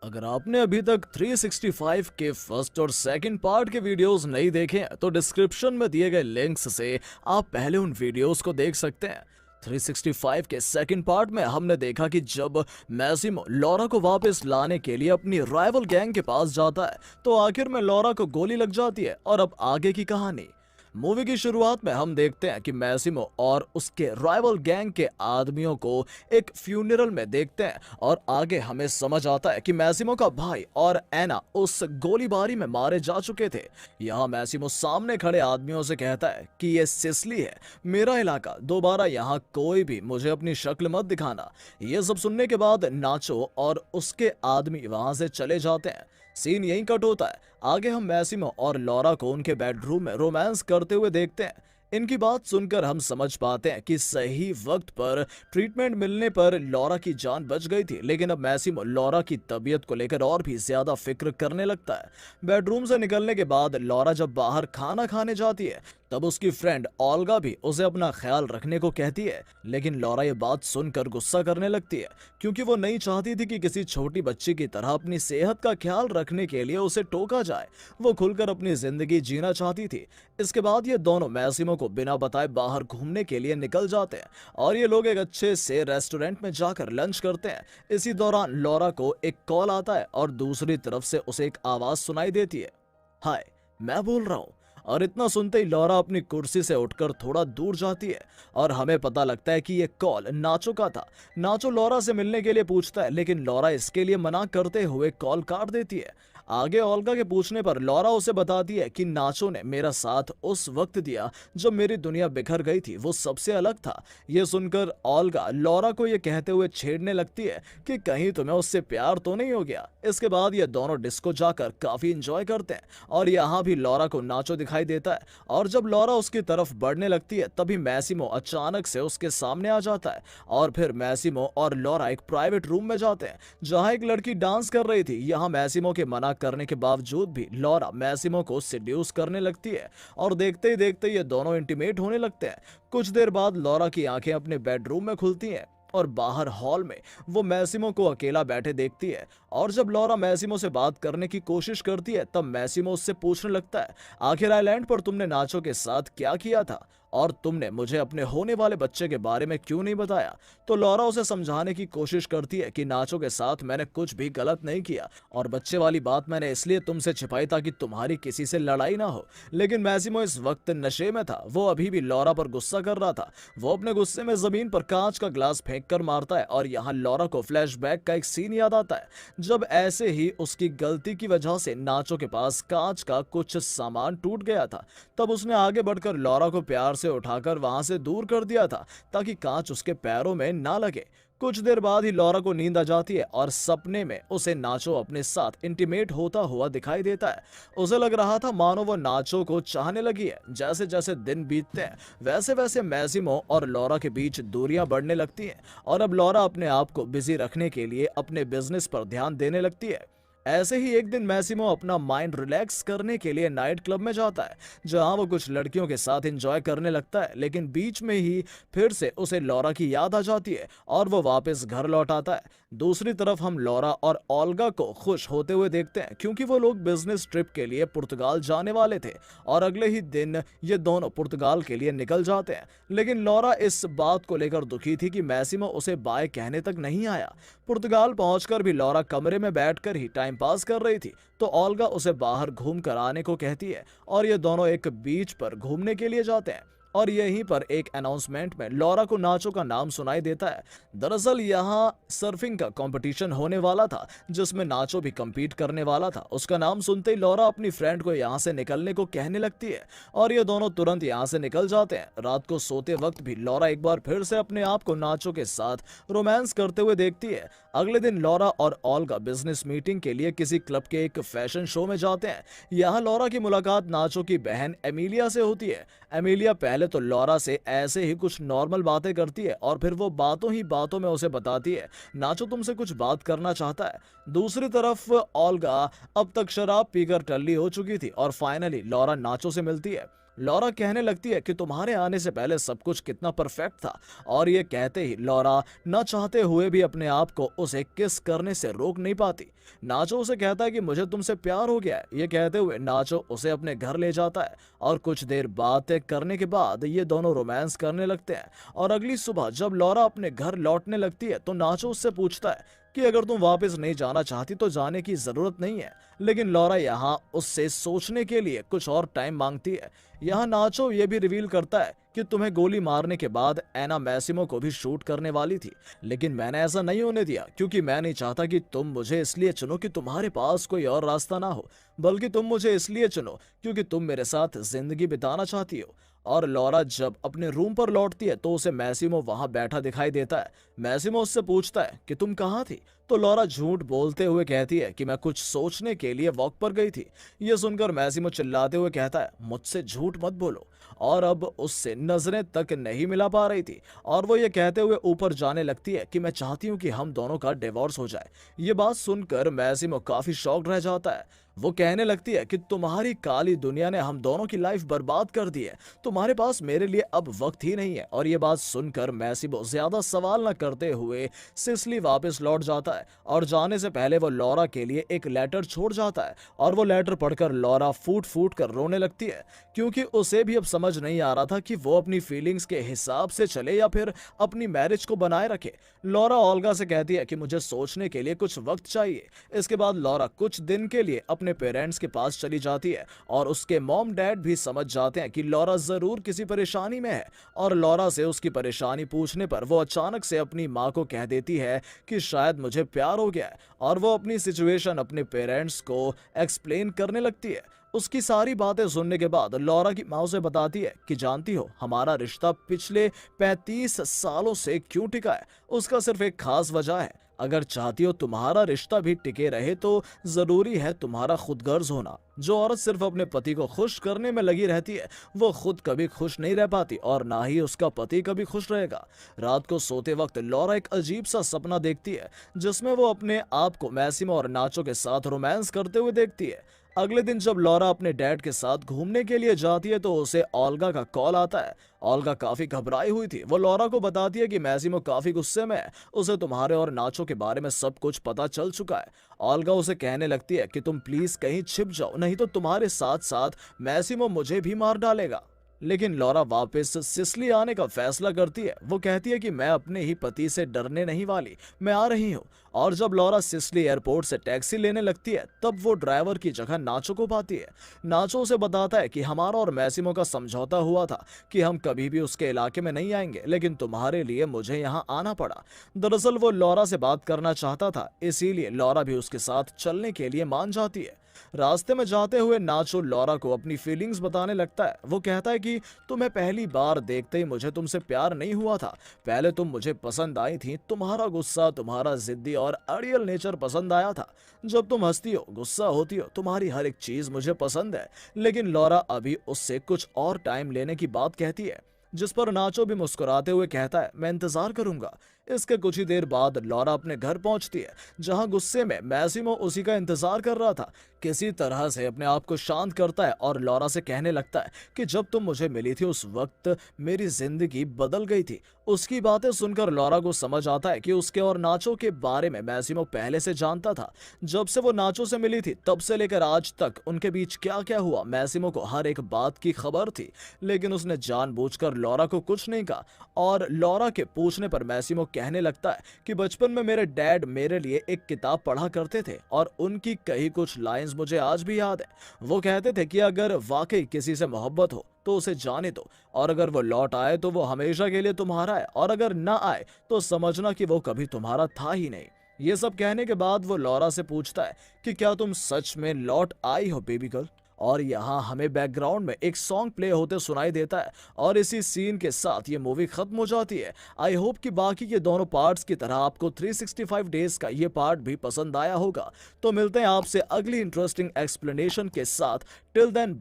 अगर आपने अभी तक 365 के फर्स्ट और सेकंड पार्ट के वीडियोस नहीं देखे हैं तो डिस्क्रिप्शन में दिए गए लिंक्स से आप पहले उन वीडियोस को देख सकते हैं। 365 के सेकंड पार्ट में हमने देखा कि जब मैसिमो लॉरा को वापस लाने के लिए अपनी राइवल गैंग के पास जाता है तो आखिर में लॉरा को गोली लग जाती है। और अब आगे की कहानी। मूवी की शुरुआत में हम देखते हैं कि मैसिमो और उसके राइवल गैंग के आदमियों को एक फ्यूनरल में देखते हैं और आगे हमें समझ आता है कि मैसिमो का भाई और एना उस गोलीबारी में मारे जा चुके थे। यहाँ मैसिमो सामने खड़े आदमियों से कहता है कि ये सिसली है, मेरा इलाका, दोबारा यहाँ कोई भी मुझे अपनी शक्ल मत दिखाना। ये सब सुनने के बाद नाचो और उसके आदमी वहां से चले जाते हैं। सीन यहीं कट होता है। आगे हम मैसिमो और लॉरा को उनके बेडरूम में रोमांस करते हुए देखते हैं। इनकी बात सुनकर हम समझ पाते हैं कि सही वक्त पर ट्रीटमेंट मिलने पर लॉरा की जान बच गई थी, लेकिन अब मैसिमो लॉरा की तबीयत को लेकर और भी ज्यादा फिक्र करने लगता है। बेडरूम से निकलने के बाद लॉरा जब बाहर खाना खाने जाती है तब उसकी फ्रेंड ओल्गा भी उसे अपना ख्याल रखने को कहती है, लेकिन लॉरा ये बात सुनकर गुस्सा करने लगती है क्योंकि वो नहीं चाहती थी कि किसी छोटी बच्ची की तरह अपनी सेहत का ख्याल रखने के लिए उसे टोका जाए। वो खुलकर अपनी जिंदगी जीना चाहती थी। इसके बाद ये दोनों मैसिमो को बिना बताए बाहर घूमने के लिए निकल जाते हैं और ये लोग एक अच्छे से रेस्टोरेंट में जाकर लंच करते हैं। इसी दौरान लॉरा को एक कॉल आता है और दूसरी तरफ से उसे एक आवाज सुनाई देती है, हाय मैं बोल रहा हूँ। और इतना सुनते ही लॉरा अपनी कुर्सी से उठकर थोड़ा दूर जाती है और हमें पता लगता है कि ये कॉल नाचो का था। नाचो लॉरा से मिलने के लिए पूछता है, लेकिन लॉरा इसके लिए मना करते हुए कॉल काट देती है। आगे ओल्गा के पूछने पर लॉरा उसे बताती है कि नाचो ने मेरा साथ उस वक्त दिया जब मेरी दुनिया बिखर गई थी, वो सबसे अलग था। ये सुनकर ओल्गा लॉरा को ये कहते हुए छेड़ने लगती है कि कहीं तुम्हें उससे प्यार तो नहीं हो गया। इसके बाद ये दोनों डिस्को जाकर काफी इंजॉय करते हैं और यहाँ भी लॉरा को नाचो दिखाई देता है और जब लॉरा उसकी तरफ बढ़ने लगती है तभी मैसिमो अचानक से उसके सामने आ जाता है और फिर मैसिमो और लॉरा एक प्राइवेट रूम में जाते हैं जहां एक लड़की डांस कर रही थी। यहाँ मैसिमो के मना करने के बावजूद भी लॉरा मैसिमो को सेड्यूस करने लगती है और देखते ही देखते ये दोनों इंटीमेट होने लगते हैं। कुछ देर बाद लॉरा की आंखें अपने बेडरूम में खुलती हैं और बाहर हॉल में वो मैसिमो को अकेला बैठे देखती है और जब लॉरा मैसिमो से बात करने की कोशिश करती है तब मैसिमो उससे पूछने लगता है, आखिर आइलैंड पर तुमने नाचो के साथ क्या किया था और तुमने मुझे अपने होने वाले बच्चे के बारे में क्यों नहीं बताया। तो लॉरा उसे समझाने की कोशिश करती है कि नाचो के साथ मैंने कुछ भी गलत नहीं किया और बच्चे वाली बात मैंने इसलिए तुमसे छिपाई ताकि तुम्हारी किसी से लड़ाई ना हो। लेकिन मैसिमो इस वक्त नशे में था, वो अभी भी लॉरा पर गुस्सा कर रहा था। वो अपने गुस्से में जमीन पर कांच का ग्लास फेंक कर मारता है और यहाँ लॉरा को फ्लैशबैक का एक सीन याद आता है जब ऐसे ही उसकी गलती की वजह से नाचो के पास कांच का कुछ सामान टूट गया था। तब उसने आगे बढ़कर लॉरा को प्यार से उठाकर वहां से दूर कर दिया था ताकि कांच उसके पैरों में ना लगे। कुछ देर बाद ही लॉरा को नींद आ जाती है और सपने में उसे नाचो अपने साथ इंटीमेट होता हुआ दिखाई देता है। उसे लग रहा था मानो वो नाचो को चाहने लगी है। जैसे जैसे दिन बीतते हैं वैसे वैसे मैसिमो और लॉरा के बीच दूरियां बढ़ने लगती हैं और अब लॉरा अपने आप को बिजी रखने के लिए अपने बिजनेस पर ध्यान देने लगती है। ऐसे ही एक दिन मैसिमो अपना माइंड रिलैक्स करने के लिए नाइट क्लब में जाता है जहां वो कुछ लड़कियों के साथ एंजॉय करने लगता है, लेकिन बीच में ही फिर से उसे लॉरा की याद आ जाती है और वो वापस घर लौट आता है। दूसरी तरफ हम लॉरा और ओल्गा को खुश होते हुए देखते हैं क्योंकि वो लोग बिजनेस ट्रिप के लिए पुर्तगाल जाने वाले थे और अगले ही दिन ये दोनों पुर्तगाल के लिए निकल जाते हैं। लेकिन लॉरा इस बात को लेकर दुखी थी कि मैसिमो उसे बाय कहने तक नहीं आया। पुर्तगाल पहुंचकर भी लॉरा कमरे में बैठकर ही टाइम पास कर रही थी तो ओल्गा उसे बाहर घूम कर आने को कहती है और ये दोनों एक बीच पर घूमने के लिए जाते हैं और यहीं पर एक अनाउंसमेंट में लॉरा को नाचो का नाम सुनाई देता है। दरअसल यहाँ सर्फिंग का कंपटीशन होने वाला था जिसमें नाचो भी compete करने वाला था। उसका नाम सुनते ही लॉरा अपनी फ्रेंड को यहाँ से निकलने को कहने लगती है और ये दोनों तुरंत यहाँ से निकल जाते हैं। रात को सोते वक्त भी लॉरा एक बार फिर से अपने आप को नाचो के साथ रोमांस करते हुए देखती है। अगले दिन लॉरा और ओल्गा बिजनेस मीटिंग के लिए किसी क्लब के एक फैशन शो में जाते हैं। यहाँ लॉरा की मुलाकात नाचो की बहन एमिलिया से होती है। एमिलिया पहले तो लॉरा से ऐसे ही कुछ नॉर्मल बातें करती है और फिर वो बातों ही बातों में उसे बताती है नाचो तुमसे कुछ बात करना चाहता है। दूसरी तरफ ओल्गा अब तक शराब पीकर टल्ली हो चुकी थी और फाइनली लॉरा नाचो से मिलती है। लॉरा कहने लगती है कि तुम्हारे आने से पहले सब कुछ कितना परफेक्ट था, और ये कहते ही लॉरा न चाहते हुए भी अपने आप को उसे किस करने से रोक नहीं पाती। नाचो उसे कहता है कि मुझे तुमसे प्यार हो गया है। ये कहते हुए नाचो उसे अपने घर ले जाता है और कुछ देर बातें करने के बाद ये दोनों रोमांस करने लगते हैं। और अगली सुबह जब लॉरा अपने घर लौटने लगती है तो नाचो उससे पूछता है कि अगर तुम वापस नहीं जाना चाहती तो जाने की जरूरत नहीं है, लेकिन लॉरा यहाँ उससे सोचने के लिए कुछ और टाइम मांगती है। यहाँ नाचो ये भी रिवील करता है कि तुम्हें गोली मारने के बाद एना मैसिमो को भी शूट करने वाली थी, लेकिन मैंने ऐसा नहीं होने दिया क्योंकि मैं नहीं चाहता कि तुम मुझे इसलिए चुनो कि तुम्हारे पास कोई और रास्ता ना हो, बल्कि तुम मुझे इसलिए चुनो क्योंकि तुम मेरे साथ जिंदगी बिताना चाहती हो। और लॉरा जब अपने रूम पर लौटती है तो उसे मैसिमो वहां बैठा दिखाई देता है। मैसिमो उससे पूछता है कि तुम कहाँ थी, तो लॉरा झूठ बोलते हुए कहती है कि मैं कुछ सोचने के लिए वॉक पर गई थी। यह सुनकर मैसिमो चिल्लाते हुए कहता है मुझसे झूठ मत बोलो, और अब उससे नजरें तक नहीं मिला पा रही थी और वो ये कहते हुए ऊपर जाने लगती है कि मैं चाहती हूँ कि हम दोनों का डिवोर्स हो जाए। ये बात सुनकर मैसिमो काफी शॉक्ड रह जाता है। वो कहने लगती है कि तुम्हारी काली दुनिया ने हम दोनों की लाइफ बर्बाद कर दी है, तुम्हारे पास मेरे लिए अब वक्त ही नहीं है। और ये बात सुनकर मैसिमो ज्यादा सवाल न करते हुए सिसिली वापस लौट जाता है और जाने से पहले वो लॉरा के लिए एक लेटर छोड़ जाता है। और वो लेटर पढ़कर लॉरा फूट फूट कर रोने लगती है क्योंकि उसे भी अब समझ नहीं आ रहा था कि वो अपनी फीलिंग्स के हिसाब से चले या फिर अपनी मैरिज को बनाए रखे। लॉरा ओल्गा से कहती है कि मुझे सोचने के लिए कुछ वक्त चाहिए। इसके बाद लॉरा कुछ दिन के लिए अपने पेरेंट्स के पास चली जाती है और उसके मॉम डैड भी समझ जाते हैं कि लॉरा जरूर किसी परेशानी में है। और लॉरा से उसकी परेशानी पूछने पर वो अचानक से अपनी माँ को कह देती है कि शायद मुझे प्यार हो गया है, और वो अपनी सिचुएशन अपने पेरेंट्स को एक्सप्लेन करने लगती है। उसकी सारी बातें सुनने के बाद लॉरा की माँ उसे बताती है कि जानती हो हमारा रिश्ता पिछले 35 सालों से क्यों टिका है, उसका सिर्फ एक खास वजह है। अगर चाहती हो तुम्हारा रिश्ता भी टिके रहे तो जरूरी है तुम्हारा खुदगर्ज होना। जो औरत सिर्फ अपने पति को खुश करने में लगी रहती है वो खुद कभी खुश नहीं रह पाती और ना ही उसका पति कभी खुश रहेगा। रात को सोते वक्त लॉरा एक अजीब सा सपना देखती है जिसमें वो अपने आप को मैसिमो और नाचो के साथ रोमांस करते हुए देखती है। अगले दिन जब लॉरा अपने डैड के साथ घूमने के लिए जाती है तो उसे ओल्गा का कॉल आता है। ओल्गा काफी घबराई हुई थी। वो लॉरा को बताती है कि मैसिमो काफी गुस्से में है, उसे तुम्हारे और नाचो के बारे में सब कुछ पता चल चुका है। ओल्गा उसे कहने लगती है कि तुम प्लीज कहीं छिप जाओ, नहीं तो तुम्हारे साथ साथ मैसिमो मुझे भी मार डालेगा। लेकिन लॉरा वापस सिसिली आने का फैसला करती है। वो कहती है कि मैं अपने ही पति से डरने नहीं वाली, मैं आ रही हूँ। और जब लॉरा सिसिली एयरपोर्ट से टैक्सी लेने लगती है तब वो ड्राइवर की जगह नाचो को पाती है। नाचो उसे बताता है कि हमारा और मैसिमो का समझौता हुआ था कि हम कभी भी उसके इलाके में नहीं आएंगे, लेकिन तुम्हारे लिए मुझे यहाँ आना पड़ा। दरअसल वो लॉरा से बात करना चाहता था, इसीलिए लॉरा भी उसके साथ चलने के लिए मान जाती है। रास्ते में जाते हुए नाचो लॉरा को अपनी फीलिंग्स बताने लगता है। वो कहता है कि तुम्हें पहली बार देखते ही मुझे तुमसे प्यार नहीं हुआ था, पहले तुम मुझे पसंद आई थी, तुम्हारा गुस्सा, तुम्हारा जिद्दी और अड़ियल नेचर पसंद आया था। जब तुम हंसती हो, गुस्सा होती हो, तुम्हारी हर एक चीज मुझे पसंद है। लेकिन लॉरा अभी उससे कुछ और टाइम लेने की बात कहती है, जिस पर नाचो भी मुस्कुराते हुए कहता है मैं इंतजार करूंगा। इसके कुछ ही देर बाद लॉरा अपने घर पहुंचती है जहां गुस्से में मैसिमो उसी का इंतजार कर रहा था। किसी तरह से अपने आप को शांत करता है और लॉरा से कहने लगता है कि जब तुम मुझे मिली थी उस वक्त मेरी जिंदगी बदल गई थी। उसकी बातें सुनकर लॉरा को समझ आता है कि उसके और नाचो के बारे में मैसिमो पहले से जानता था। जब से वो नाचो से मिली थी तब से लेकर आज तक उनके बीच क्या क्या हुआ मैसिमो को हर एक बात की खबर थी, लेकिन उसने जानबूझकर लॉरा को कुछ नहीं कहा। और लॉरा के पूछने पर मैसिमो कहने लगता है कि बचपन में मेरे डैड मेरे लिए एक किताब पढ़ा करते थे और उनकी कही कुछ लाइंस मुझे आज भी याद है। वो कहते थे कि अगर वाकई किसी से मोहब्बत हो तो उसे जाने दो, और अगर वो लौट आए तो वो हमेशा के लिए तुम्हारा है, और अगर ना आए तो समझना कि वो कभी तुम्हारा था ही नहीं। ये सब कहने के बाद वो लॉरा से पूछता है कि क्या तुम सच में लौट आई हो बेबी गर्ल। और यहाँ हमें बैकग्राउंड में एक सॉन्ग प्ले होते सुनाई देता है और इसी सीन के साथ ये मूवी खत्म हो जाती है। आई होप कि बाकी के दोनों पार्ट्स की तरह आपको 365 डेज का ये पार्ट भी पसंद आया होगा। तो मिलते हैं आपसे अगली इंटरेस्टिंग एक्सप्लेनेशन के साथ। Till then